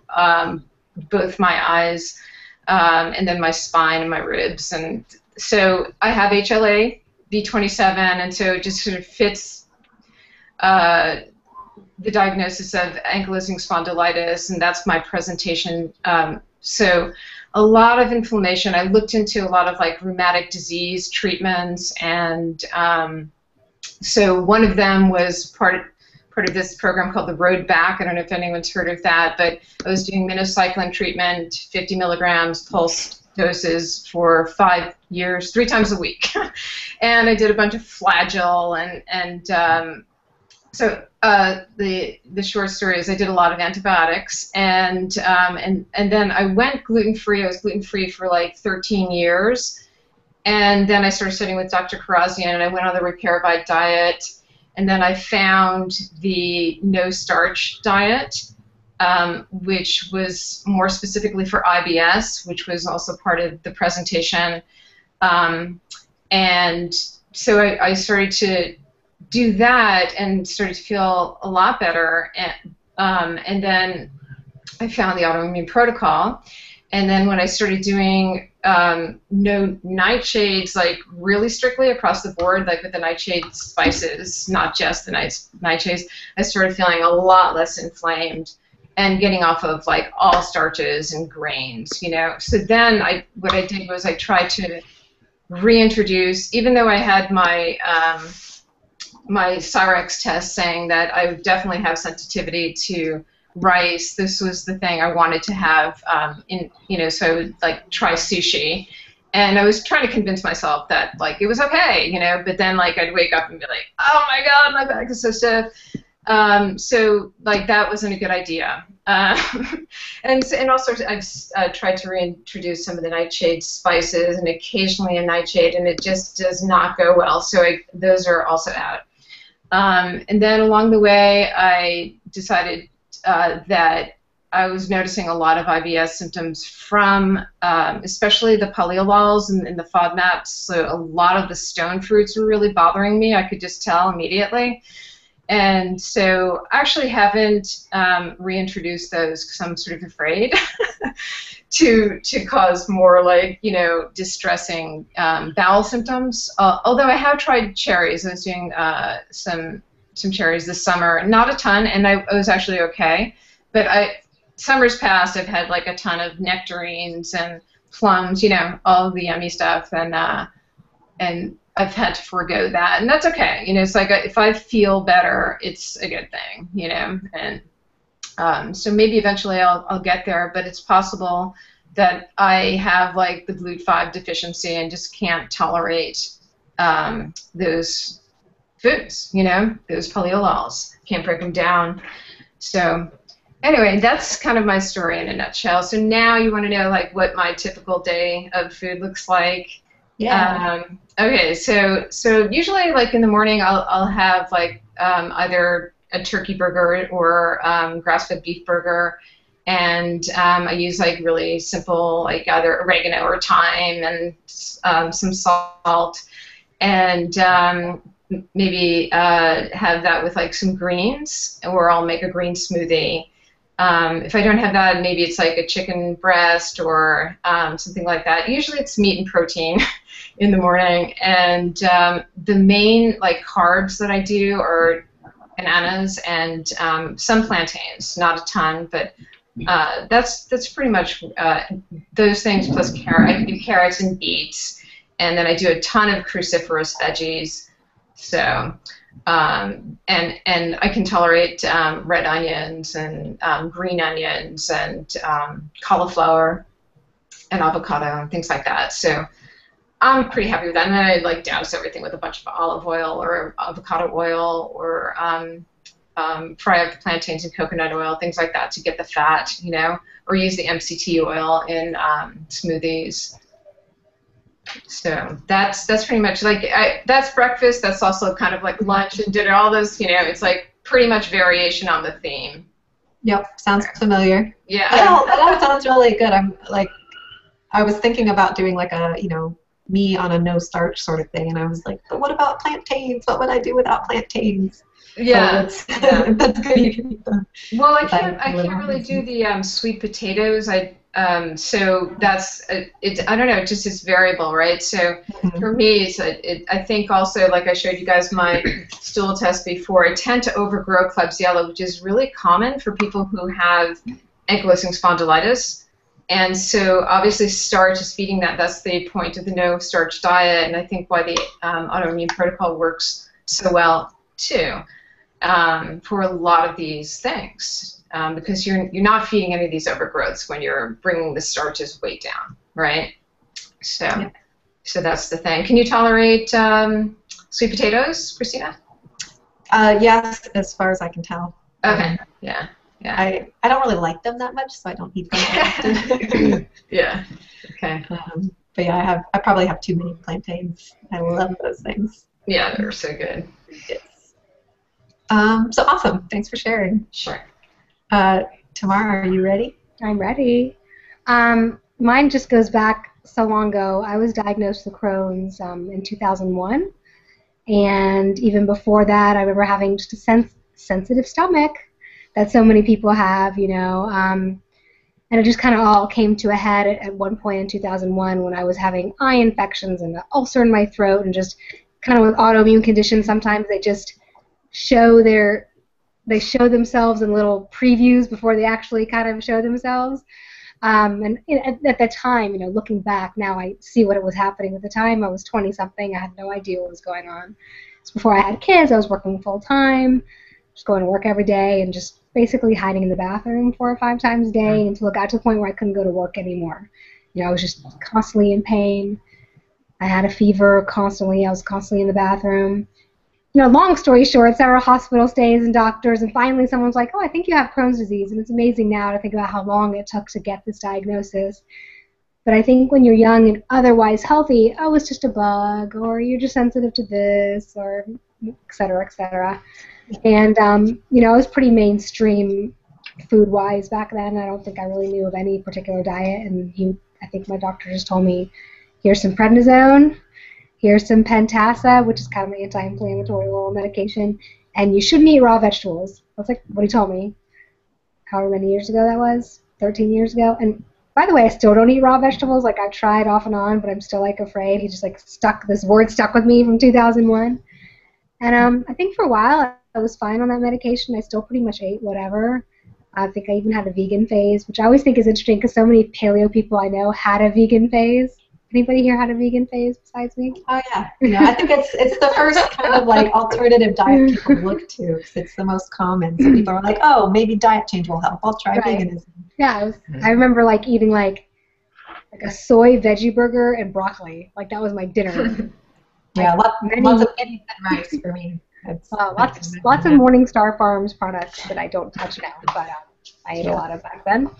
both my eyes, and then my spine and my ribs. And so I have HLA V27, and so it just sort of fits the diagnosis of ankylosing spondylitis, and that's my presentation. So a lot of inflammation. I looked into a lot of like rheumatic disease treatments, and so one of them was part of this program called the Road Back. I don't know if anyone's heard of that, but I was doing minocycline treatment, 50 milligrams pulse doses for 5 years, 3 times a week. And I did a bunch of Flagyl, and so the short story is I did a lot of antibiotics, and then I went gluten-free. I was gluten-free for like 13 years. And then I started studying with Dr. Karazian, and I went on the Repair-Bite diet. And then I found the no-starch diet, which was more specifically for IBS, which was also part of the presentation. And so I started to do that and started to feel a lot better. And then I found the autoimmune protocol. And then when I started doing no nightshades, like really strictly across the board, like with the nightshade spices, not just the nightshades, I started feeling a lot less inflamed and getting off of like all starches and grains, you know. So then what I did was I tried to reintroduce, even though I had my my Cyrex test saying that I would definitely have sensitivity to rice. This was the thing I wanted to have so I would like try sushi, and I was trying to convince myself that like it was okay, you know, but then like I'd wake up and be like, oh my god, my back is so stiff. So like that wasn't a good idea. And also I've tried to reintroduce some of the nightshade spices and occasionally a nightshade, and it just does not go well, so those are also out. And then along the way I decided that I was noticing a lot of IBS symptoms from especially the polyolols and the FODMAPs. So a lot of the stone fruits were really bothering me. I could just tell immediately. And so I actually haven't reintroduced those because I'm sort of afraid to cause more like, you know, distressing bowel symptoms. Although I have tried cherries. I was doing some cherries this summer, not a ton, and I was actually okay. But summers past, I've had like a ton of nectarines and plums, you know, all of the yummy stuff, and I've had to forego that, and that's okay. You know, it's like if I feel better, it's a good thing, you know. And so maybe eventually I'll get there, but it's possible that I have like the GLUT5 deficiency and just can't tolerate those foods, you know, those polyolols. Can't break them down. So anyway, that's kind of my story in a nutshell. So now you want to know like what my typical day of food looks like. Yeah. Okay, so usually like in the morning I'll have like either a turkey burger or grass-fed beef burger, and I use like really simple like either oregano or thyme and some salt, and maybe have that with like some greens, or I'll make a green smoothie. If I don't have that, maybe it's like a chicken breast or something like that. Usually it's meat and protein in the morning, and the main like carbs that I do are bananas and some plantains, not a ton, but that's pretty much those things plus carrot. I do carrots and beets, and then I do a ton of cruciferous veggies. So and I can tolerate red onions and green onions and cauliflower and avocado and things like that. So I'm pretty happy with that. And then I like douse everything with a bunch of olive oil or avocado oil, or fry up the plantains in coconut oil, things like that to get the fat, you know, or use the MCT oil in smoothies. So that's pretty much like that's breakfast. That's also kind of like lunch and dinner. All those, it's like pretty much variation on the theme. Yep, sounds familiar. Yeah. That sounds really good. I was thinking about doing like a, me on a no-starch sort of thing, and I was like, but what about plantains? What would I do without plantains? Yeah. So that's good. You can eat them. Well, I can't really do the sweet potatoes. So that's I don't know. It just is variable, right? So for me, I think also, like I showed you guys my stool test before, I tend to overgrow Klebsiella, which is really common for people who have ankylosing spondylitis. And so obviously starch is feeding that. That's the point of the no-starch diet, and I think why the autoimmune protocol works so well too. For a lot of these things, because you're not feeding any of these overgrowths when you're bringing the starches way down, right? So, so that's the thing. Can you tolerate sweet potatoes, Christina? Yes, as far as I can tell. Okay. Yeah. I don't really like them that much, so I don't eat them often. Yeah. Okay. But yeah, I probably have too many plantains. I love those things. Yeah, they're so good. Yes. So awesome. Thanks for sharing. Sure. Tamar, are you ready? I'm ready. Mine just goes back so long ago. I was diagnosed with Crohn's in 2001, and even before that, I remember having just a sensitive stomach that so many people have, and it just kind of all came to a head at one point in 2001 when I was having eye infections and an ulcer in my throat, and just kind of with autoimmune conditions, sometimes they just show themselves in little previews before they actually kind of show themselves. And at the time, looking back now, I see what it was happening. At the time, I was 20-something. I had no idea what was going on. It's before I had kids. I was working full time, just going to work every day, and just basically hiding in the bathroom 4 or 5 times a day until it got to the point where I couldn't go to work anymore. I was just constantly in pain. I had a fever constantly. I was constantly in the bathroom. Long story short, several hospital stays and doctors, and finally someone's like, oh, I think you have Crohn's disease. And it's amazing now to think about how long it took to get this diagnosis. But I think when you're young and otherwise healthy, oh, it's just a bug, or you're just sensitive to this, or et cetera, et cetera. And, I was pretty mainstream food-wise back then. I don't think I really knew of any particular diet. And I think my doctor just told me, here's some prednisone, here's some Pentasa, which is kind of an anti-inflammatory oral medication, and you shouldn't eat raw vegetables. That's like what he told me. However many years ago that was, 13 years ago. And by the way, I still don't eat raw vegetables. Like I've tried off and on, but I'm still afraid. He just this word stuck with me from 2001. And I think for a while I was fine on that medication. I still pretty much ate whatever. I think I even had a vegan phase, which I always think is interesting because so many paleo people I know had a vegan phase. Anybody here had a vegan phase besides me? Oh yeah. I think it's the first kind of alternative diet people look to because it's the most common. So people are like, oh, maybe diet change will help. I'll try veganism. Yeah, I remember eating a soy veggie burger and broccoli. That was my dinner. Yeah, lots of eggs and rice for me. Lots of Morningstar Farms products that I don't touch now, but I ate a lot of back then.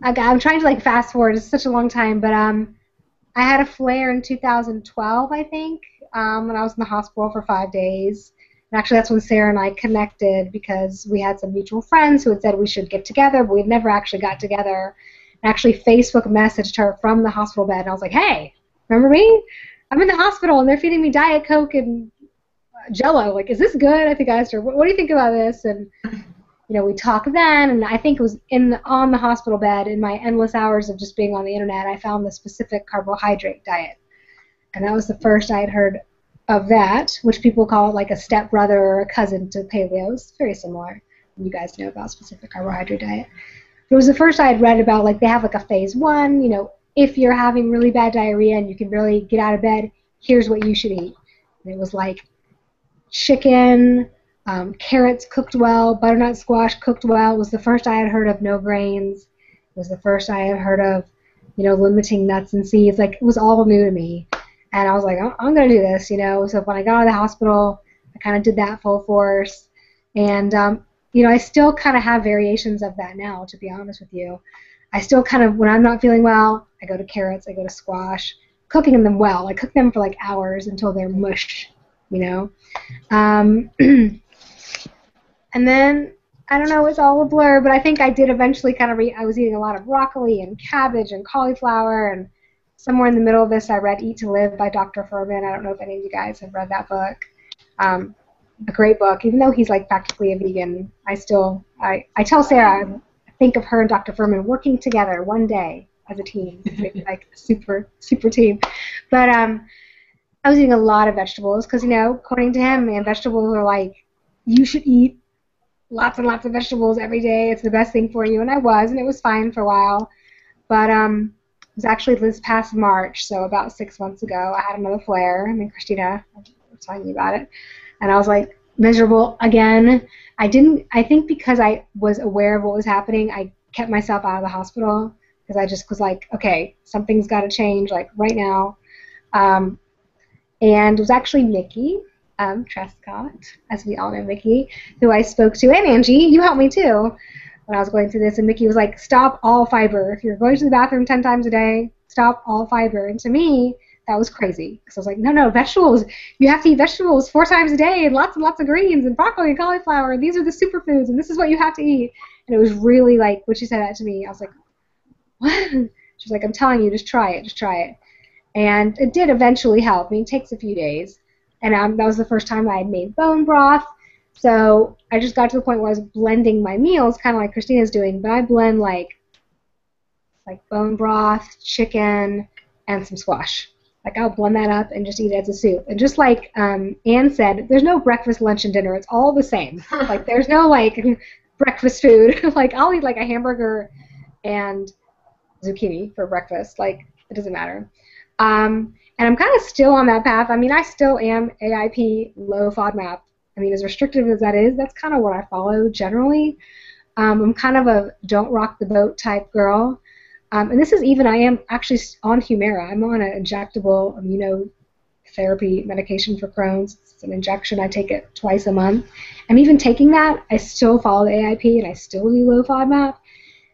I'm trying to fast forward. It's such a long time, but I had a flare in 2012, I think, when I was in the hospital for 5 days. And actually, that's when Sarah and I connected because we had some mutual friends who had said we should get together, but we'd never actually got together. And actually, Facebook messaged her from the hospital bed, and I was like, "Hey, remember me? I'm in the hospital, and they're feeding me Diet Coke and Jell-O. Is this good?" I think I asked her, "What do you think about this?" And we talked then, and I think it was on the hospital bed in my endless hours of just being on the internet, I found the specific carbohydrate diet. And that was the first I had heard of that, which people call it a stepbrother or a cousin to paleo. It's very similar. You guys know about specific carbohydrate diet. It was the first I had read about, they have a phase 1, if you're having really bad diarrhea and you can barely get out of bed, here's what you should eat. And it was chicken, carrots cooked well, butternut squash cooked well. It was the first I had heard of no grains. It was the first I had heard of, limiting nuts and seeds. It was all new to me. And I was like, I'm going to do this, So when I got out of the hospital, I kind of did that full force. And I still kind of have variations of that now, to be honest with you. I still kind of, when I'm not feeling well, I go to carrots, I go to squash, cooking them well. I cook them for like hours until they're mush, And then, I don't know, it's all a blur, but I think I did eventually kind of I was eating a lot of broccoli and cabbage and cauliflower, and somewhere in the middle of this I read Eat to Live by Dr. Furman. I don't know if any of you guys have read that book. A great book. Even though he's like practically a vegan, I tell Sarah, I think of her and Dr. Furman working together one day as a team, like a super team. But I was eating a lot of vegetables because, according to him, man, vegetables are like, you should eat lots and lots of vegetables every day. It's the best thing for you. And I was, and it was fine for a while. But it was actually this past March, so about 6 months ago, I had another flare. Christina was telling me about it. And I was like, miserable again. I think because I was aware of what was happening, I kept myself out of the hospital because I just was like, okay, something's got to change, like right now. And it was actually Mickey Trescott, as we all know Mickey, who I spoke to, and Angie, you helped me too when I was going through this, and Mickey was like, stop all fiber. If you're going to the bathroom 10 times a day, stop all fiber. And to me, that was crazy, because I was like, no, vegetables, you have to eat vegetables 4 times a day, and lots of greens, and broccoli and cauliflower, and these are the superfoods, and this is what you have to eat. And it was really like, when she said that to me, I was like, what? She was like, I'm telling you, just try it. And it did eventually help. It takes a few days. And that was the first time I had made bone broth. So I just got to the point where I was blending my meals, kind of like Christina's doing, but I blend like bone broth, chicken, and some squash. Like I'll blend that up and just eat it as a soup. And just like Anne said, there's no breakfast, lunch, and dinner. It's all the same. Like there's no like breakfast food. Like I'll eat like a hamburger and zucchini for breakfast. Like it doesn't matter. And I'm kind of still on that path. I still am AIP, low FODMAP. As restrictive as that is, that's kind of what I follow generally. I'm kind of a don't rock the boat type girl. And this is even, I am actually on Humira. I'm on an injectable immunotherapy medication for Crohn's. It's an injection. I take it twice a month. And even taking that, I still follow the AIP and I still do low FODMAP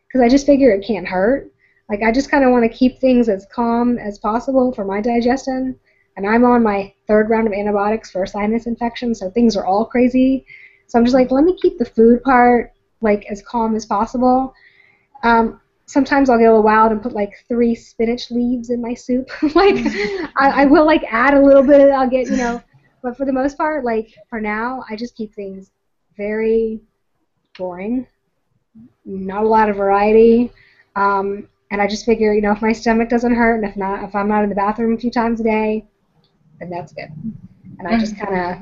because I just figure it can't hurt. Like, I just kind of want to keep things as calm as possible for my digestion. And I'm on my 3rd round of antibiotics for a sinus infection, so things are all crazy. So I'm just like, let me keep the food part, like, as calm as possible. Sometimes I'll get a little wild and put, like, 3 spinach leaves in my soup. Like, I will, like, add a little bit. I'll get, But for the most part, like, for now, I just keep things very boring. Not a lot of variety. And I just figure, if my stomach doesn't hurt, and if I'm not in the bathroom a few times a day, then that's good. And I just kind of,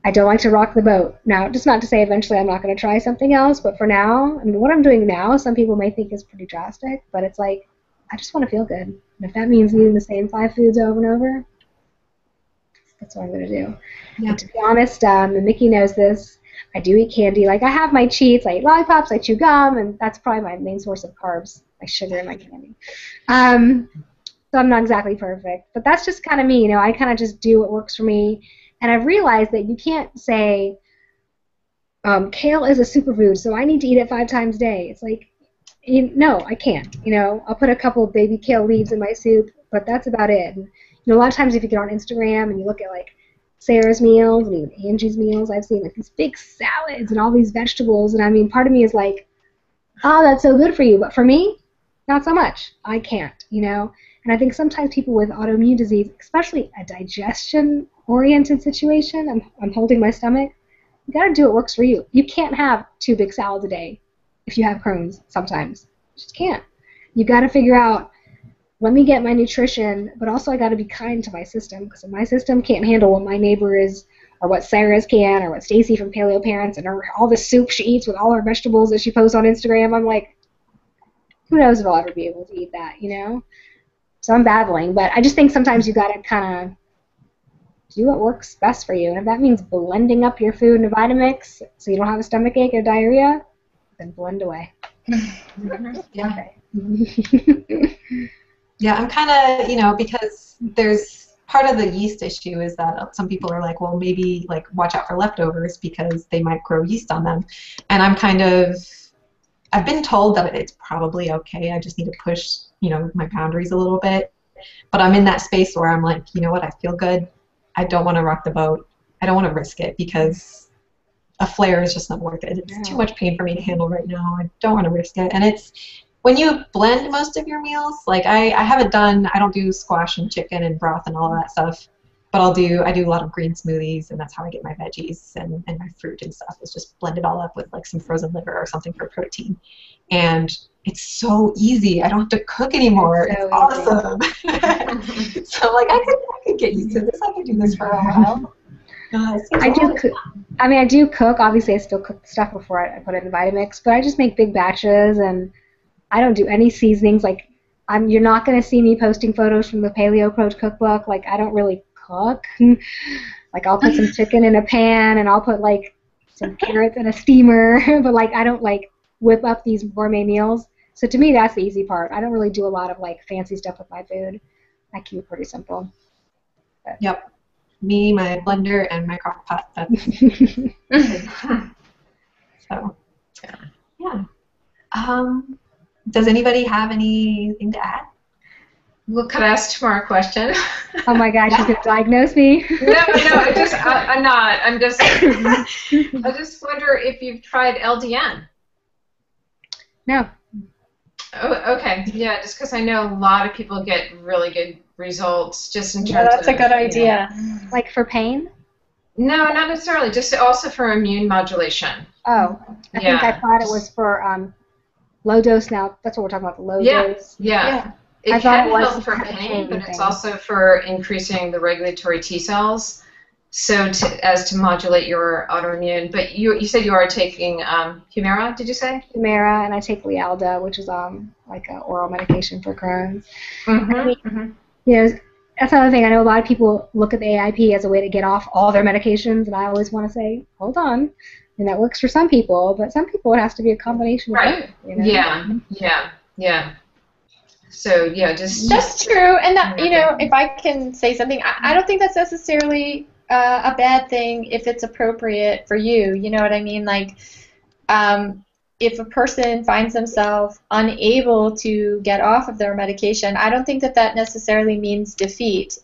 I don't like to rock the boat. Now, just not to say eventually I'm not going to try something else, but for now, what I'm doing now, some people may think is pretty drastic, but it's like, I just want to feel good. And if that means eating the same 5 foods over and over, that's what I'm going to do. Yeah. And to be honest, and Mickey knows this, I do eat candy. Like, I have my cheats. I eat lollipops, I chew gum, and that's probably my main source of carbs, my sugar and my candy. So I'm not exactly perfect. But that's just kind of me. I kind of just do what works for me. And I've realized that you can't say, kale is a superfood, so I need to eat it 5 times a day. It's like, no, I can't. I'll put a couple of baby kale leaves in my soup, but that's about it. And, a lot of times if you get on Instagram and you look at, like, Sarah's meals and even Angie's meals, I've seen like these big salads and all these vegetables, and part of me is like, oh, that's so good for you, but for me, not so much. I can't, And I think sometimes people with autoimmune disease, especially a digestion-oriented situation, I'm holding my stomach, you gotta do what works for you. You can't have 2 big salads a day if you have Crohn's sometimes. You just can't. You gotta figure out, let me get my nutrition, but also I got to be kind to my system, because if my system can't handle what my neighbor is, or what Sarah's can, or what Stacy from Paleo Parents, and all the soup she eats with all her vegetables that she posts on Instagram, I'm like, who knows if I'll ever be able to eat that, So I'm battling, but I just think sometimes you got to kind of do what works best for you, and if that means blending up your food in a Vitamix so you don't have a stomach ache or diarrhea, then blend away. Yeah. Yeah, I'm kind of, because there's part of the yeast issue is that some people are like, well, maybe like watch out for leftovers because they might grow yeast on them. And I've been told that it's probably okay. I just need to push, my boundaries a little bit. But I'm in that space where I'm like, you know what, I feel good. I don't want to rock the boat. I don't want to risk it because a flare is just not worth it. It's too much pain for me to handle right now. I don't want to risk it. And it's when you blend most of your meals, like I don't do squash and chicken and broth and all of that stuff, but I do a lot of green smoothies, and that's how I get my veggies and my fruit and stuff. It's just blend it all up with like some frozen liver or something for protein. And it's so easy. I don't have to cook anymore. It's awesome. So like I could get used to this. I could do this for a while. I do cook. Obviously, I still cook the stuff before I put it in the Vitamix, but I just make big batches, and I don't do any seasonings. Like, you're not going to see me posting photos from the Paleo Approach cookbook. Like, I don't really cook. Like, I'll put some chicken in a pan, and I'll put like some carrots in a steamer, but like I don't like whip up these gourmet meals. So to me, that's the easy part. I don't really do a lot of like fancy stuff with my food. I keep it pretty simple. But. Yep. Me, my blender, and my crock pot. That's so, yeah. Does anybody have anything to add? Well, could I ask Tamar a question? Oh my gosh, you could diagnose me. No, I'm not. I just wonder if you've tried LDN. No. Oh, okay. Yeah, just because I know a lot of people get really good results just in terms of... that's a good idea. Like for pain? No, not necessarily. Just also for immune modulation. Oh. I think I thought it was for low dose now. That's what we're talking about, the low dose. Yeah. It can help for pain, but it's also for increasing the regulatory T cells, so as to modulate your autoimmune. But you said you are taking Humira, did you say? Humira, and I take Lialda, which is like an oral medication for Crohn's. That's another thing. I know a lot of people look at the AIP as a way to get off all their medications, and I always want to say, hold on. And that works for some people, but some people it has to be a combination of both. Yeah. So just that's true. And that, if I can say something, I don't think that's necessarily a bad thing if it's appropriate for you. You know what I mean? Like, if a person finds themselves unable to get off of their medication, I don't think that necessarily means defeat.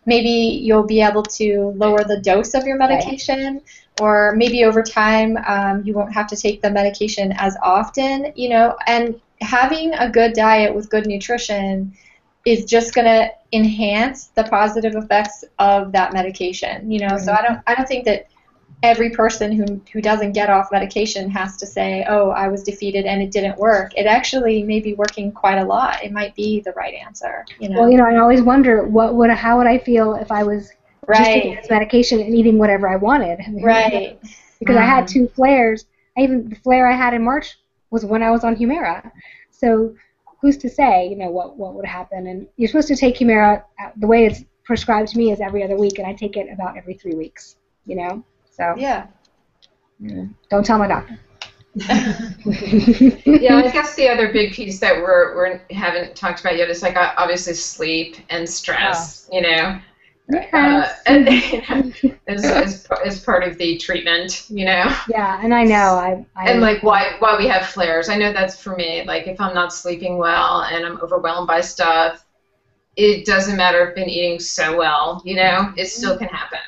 Maybe you'll be able to lower the dose of your medication, or maybe over time you won't have to take the medication as often, and having a good diet with good nutrition is just going to enhance the positive effects of that medication, So I don't think that every person who doesn't get off medication has to say, oh, I was defeated and it didn't work. It actually may be working quite a lot. It might be the right answer, Well, I always wonder how would I feel if I was just taking this medication and eating whatever I wanted. Right. Because I had 2 flares. Even the flare I had in March was when I was on Humira. So who's to say, what would happen? And you're supposed to take Humira, the way it's prescribed to me is every other week, and I take it about every 3 weeks, So yeah. Don't tell my doctor. Yeah, I guess the other big piece that we haven't talked about yet is like obviously sleep and stress, as part of the treatment, Yeah, and I know and like why we have flares. I know that's for me. Like if I'm not sleeping well and I'm overwhelmed by stuff, it doesn't matter if I've been eating so well, it still can happen,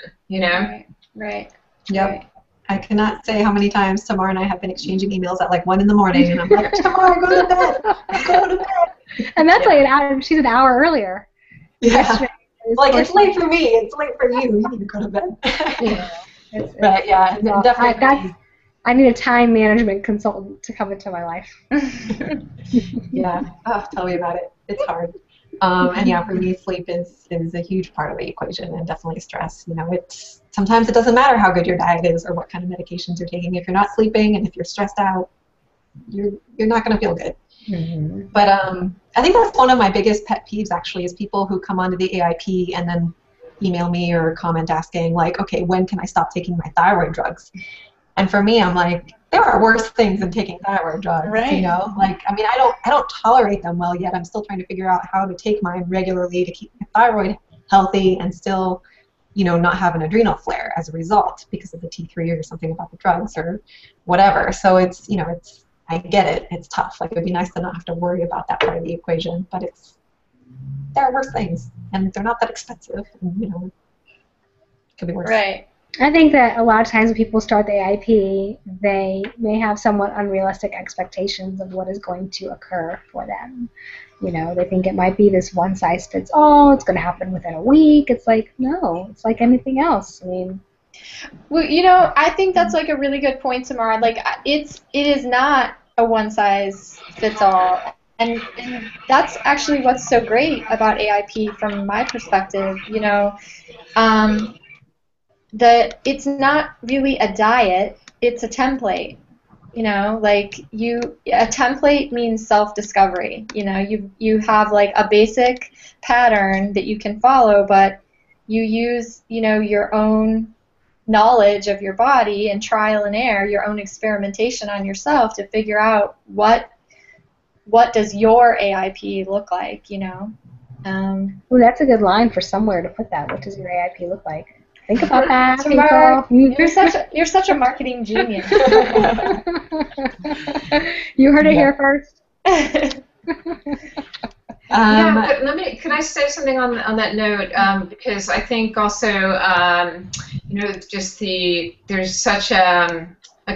Right. Yep. Right. I cannot say how many times Tamar and I have been exchanging emails at like 1 in the morning, and I'm like, Tamar, go to bed. Go to bed. And that's like she's an hour earlier. Yeah. Like, it's late for me. It's late for you. You need to go to bed. But yeah, definitely. I need a time management consultant to come into my life. Yeah. Oh, tell me about it. It's hard. And yeah, for me, sleep is a huge part of the equation, and definitely stress. Sometimes it doesn't matter how good your diet is or what kind of medications you're taking. If you're not sleeping and if you're stressed out, you're not going to feel good. Mm-hmm. But I think that's one of my biggest pet peeves, actually, is people who come onto the AIP and then email me or comment asking, like, okay, when can I stop taking my thyroid drugs? And for me, I'm like, there are worse things than taking thyroid drugs, right. Like, I mean, I don't tolerate them well yet. I'm still trying to figure out how to take mine regularly to keep my thyroid healthy and still, not have an adrenal flare as a result because of the T3 or something about the drugs or whatever. So it's, I get it. It's tough. Like, it would be nice to not have to worry about that part of the equation, but there are worse things, and they're not that expensive. And, it could be worse. Right. I think that a lot of times when people start the AIP, they may have somewhat unrealistic expectations of what is going to occur for them. They think it might be this one-size-fits-all, it's going to happen within a week. It's like, no, it's like anything else. I mean, well, I think that's like a really good point, Tamar. Like, it is not a one-size-fits-all. And that's actually what's so great about AIP from my perspective, that it's not really a diet, it's a template. A template means self-discovery. You have like a basic pattern that you can follow, but you use, your own knowledge of your body and trial and error, your own experimentation on yourself to figure out what does your AIP look like, Well, that's a good line for somewhere to put that. What does your AIP look like? Think about that. Tamar, you're such a marketing genius. You heard it here first. But can I say something on that note? Because I think also, there's such a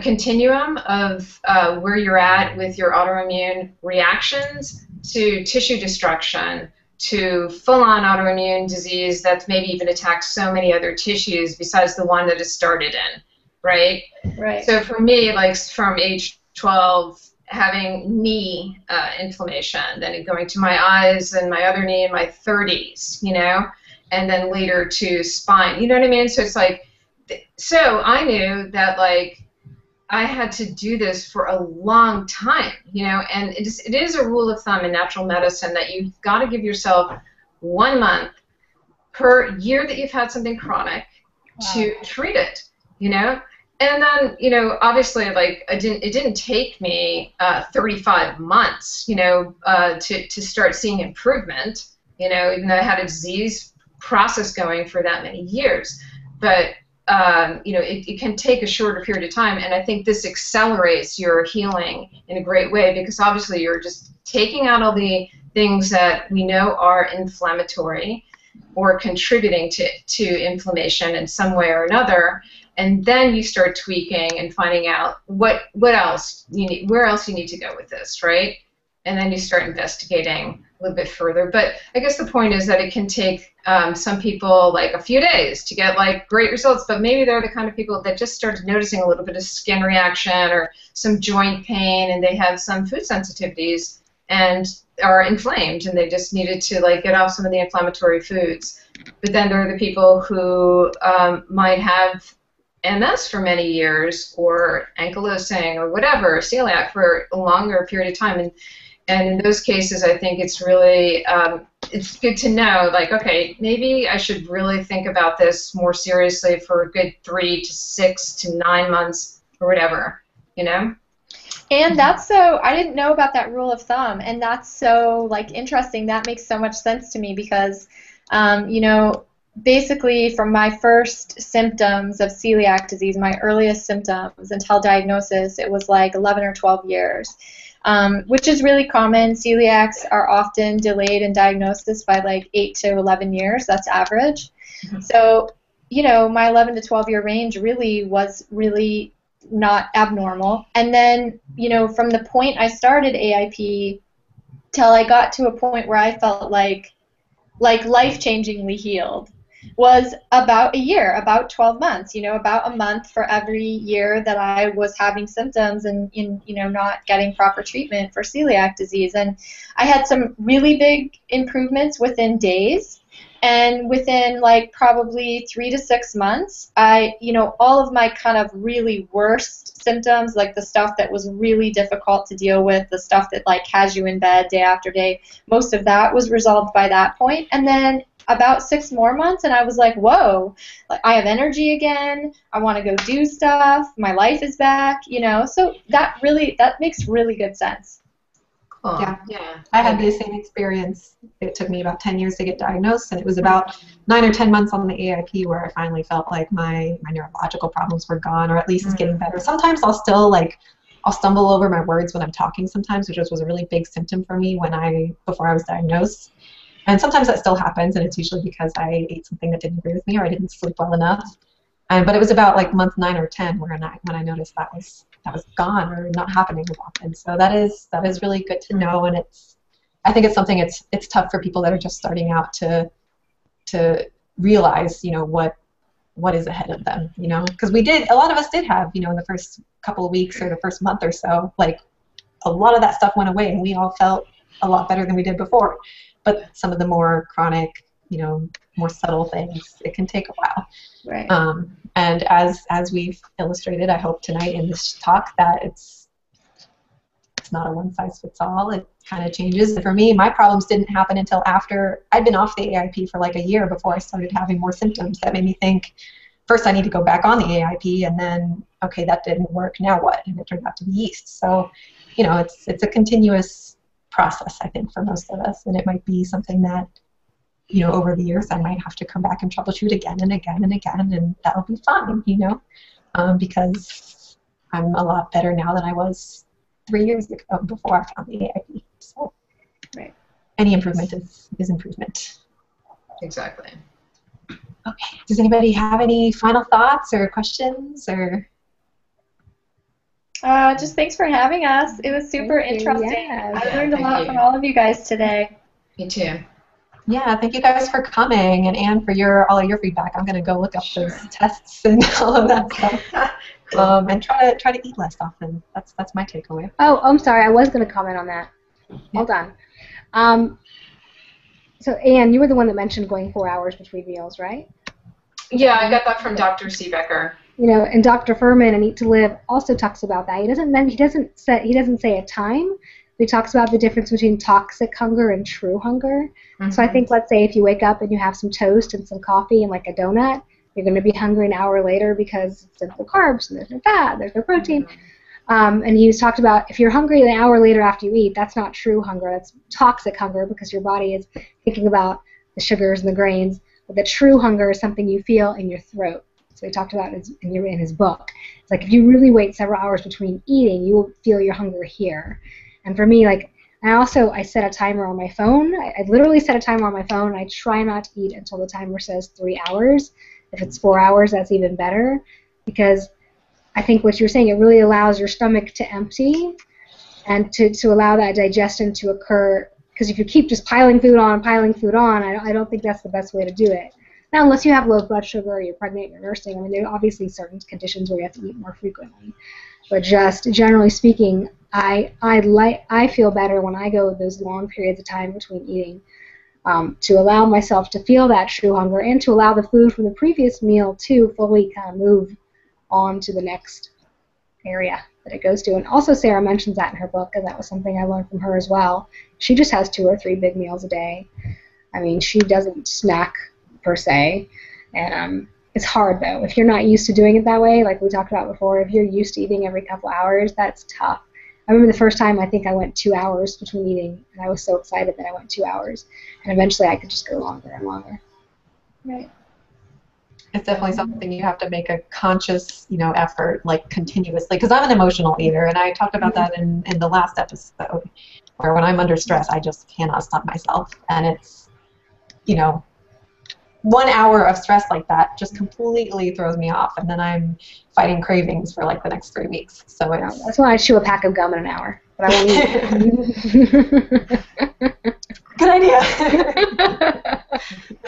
continuum of where you're at with your autoimmune reactions to tissue destruction, to full-on autoimmune disease that's maybe even attacks so many other tissues besides the one that it started in, right? Right. So for me, like from age 12, having knee inflammation, then going to my eyes and my other knee in my 30s, and then later to spine, you know what I mean? So it's like, so I knew that like I had to do this for a long time, and it is a rule of thumb in natural medicine that you've got to give yourself 1 month per year that you've had something chronic to treat it, and then, obviously, like, it didn't take me 35 months, to start seeing improvement, even though I had a disease process going for that many years, but it can take a shorter period of time, and I think this accelerates your healing in a great way because obviously you're just taking out all the things that we know are inflammatory or contributing to inflammation in some way or another, and then you start tweaking and finding out what else you need, where else you need to go with this, right? And then you start investigating a little bit further. But I guess the point is that it can take some people like a few days to get like great results, but maybe they're the kind of people that just started noticing a little bit of skin reaction or some joint pain, and they have some food sensitivities and are inflamed, and they just needed to like get off some of the inflammatory foods. But then there are the people who might have MS for many years, or ankylosing, or whatever, celiac for a longer period of time, and in those cases, I think it's really it's good to know, like, okay, maybe I should really think about this more seriously for a good 3 to 6 to 9 months or whatever, And that's so, I didn't know about that rule of thumb, and that's so, like, interesting. That makes so much sense to me because, basically from my first symptoms of celiac disease, my earliest symptoms until diagnosis, it was like 11 or 12 years. Which is really common. Celiacs are often delayed in diagnosis by like 8 to 11 years. That's average. Mm-hmm. So, my 11 to 12 year range really was really not abnormal. And then, from the point I started AIP till I got to a point where I felt like life-changingly healed was about a year, about 12 months, about a month for every year that I was having symptoms and not getting proper treatment for celiac disease. And I had some really big improvements within days, and within like probably 3 to 6 months, all of my kind of really worst symptoms, like the stuff that was really difficult to deal with, the stuff that like has you in bed day after day, most of that was resolved by that point. And then about 6 more months, and I was like, whoa, like I have energy again, I want to go do stuff, my life is back, so that makes really good sense. Cool. Yeah. Yeah. I had the same experience. It took me about 10 years to get diagnosed, and it was about 9 or 10 months on the AIP where I finally felt like my neurological problems were gone, or at least it's getting better. Sometimes I'll still I'll stumble over my words when I'm talking sometimes, which was a really big symptom for me before I was diagnosed. And sometimes that still happens, and it's usually because I ate something that didn't agree with me or I didn't sleep well enough. But it was about like month 9 or 10 when I noticed that was gone or not happening as often. So that is really good to know, and I think it's something it's tough for people that are just starting out to realize, what is ahead of them, because a lot of us did have, in the first couple of weeks or the first month or so, like a lot of that stuff went away and we all felt a lot better than we did before. But some of the more chronic, more subtle things, it can take a while. Right. And as we've illustrated, I hope tonight in this talk, that it's not a one-size-fits-all. It kind of changes. And for me, my problems didn't happen until after I'd been off the AIP for like a year before I started having more symptoms. That made me think, first I need to go back on the AIP, and then, okay, that didn't work, now what? And it turned out to be yeast. So, it's a continuous process, I think, for most of us, and it might be something that, over the years I might have to come back and troubleshoot again and again and again, and that'll be fine, because I'm a lot better now than I was 3 years ago before I found the AIP. So, right. Any improvement is improvement. Exactly. Okay. Does anybody have any final thoughts or questions or? Just thanks for having us. It was super interesting. Yes. I learned a lot from all of you guys today. Me too. Yeah, thank you guys for coming, and Anne for all your feedback. I'm gonna go look up those tests and all of that stuff, and try to eat less often. That's my takeaway. Oh, I'm sorry. I was going to comment on that. Hold on. So, Anne, you were the one that mentioned going 4 hours between meals, right? Yeah, I got that from Dr. Seebecker. And Dr. Furman in Eat to Live also talks about that. He doesn't say a time, but he talks about the difference between toxic hunger and true hunger. Mm-hmm. So I think, let's say if you wake up and you have some toast and some coffee and like a donut, you're going to be hungry an hour later because it's simple carbs and there's no fat, there's no protein. Mm-hmm. And he talked about if you're hungry an hour later after you eat, that's not true hunger, that's toxic hunger because your body is thinking about the sugars and the grains. But the true hunger is something you feel in your throat. So he talked about it in his book. It's like if you really wait several hours between eating, you will feel your hunger here. And for me, I set a timer on my phone. I literally set a timer on my phone. I try not to eat until the timer says 3 hours. If it's 4 hours, that's even better, because I think what you're saying, it really allows your stomach to empty and to allow that digestion to occur. Because if you keep just piling food on, I don't think that's the best way to do it. Now, unless you have low blood sugar, or you're pregnant, you're nursing, I mean, there are obviously certain conditions where you have to eat more frequently. But just generally speaking, I feel better when I go those long periods of time between eating, to allow myself to feel that true hunger and to allow the food from the previous meal to fully kind of move on to the next area that it goes to. And also Sarah mentions that in her book, and that was something I learned from her as well. She just has 2 or 3 big meals a day. I mean, she doesn't snack per se, and it's hard though. If you're not used to doing it that way, like we talked about before, if you're used to eating every couple hours, that's tough. I remember the first time I think I went 2 hours between eating, and I was so excited that I went 2 hours, and eventually I could just go longer and longer. Right. It's definitely something you have to make a conscious, effort, like continuously. Because I'm an emotional eater, and I talked about that in the last episode, where when I'm under stress, I just cannot stop myself, and it's, 1 hour of stress like that just completely throws me off, and then I'm fighting cravings for like the next 3 weeks. So that's why I chew a pack of gum in an hour, but I won't eat. Good idea.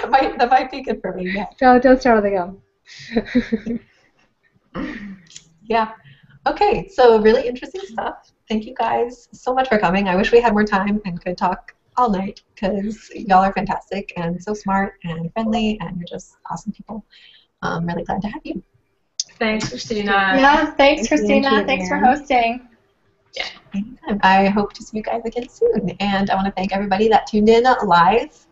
that might be good for me. Yeah. Don't start with the gum. Yeah. Okay. So really interesting stuff. Thank you guys so much for coming. I wish we had more time and could talk all night, because y'all are fantastic and so smart and friendly, and you're just awesome people. I'm really glad to have you. Thanks, Christina. Yeah, thanks, Christina. Thanks for hosting. Yeah. Anytime. I hope to see you guys again soon. And I want to thank everybody that tuned in live.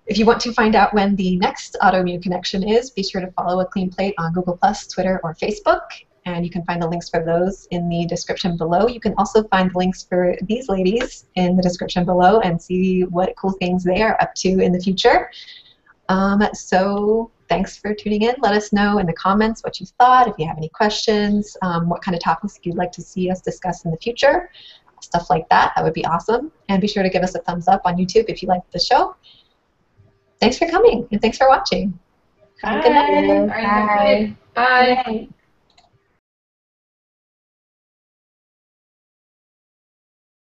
If you want to find out when the next Autoimmune Connection is, be sure to follow A Clean Plate on Google+, Twitter, or Facebook. and you can find the links for those in the description below. You can also find the links for these ladies in the description below and see what cool things they are up to in the future. So thanks for tuning in. Let us know in the comments what you thought, if you have any questions, what kind of topics you'd like to see us discuss in the future, stuff like that. That would be awesome. And be sure to give us a thumbs up on YouTube if you liked the show. Thanks for coming, and thanks for watching. Bye. Good night. All right, have a good- Bye. Bye.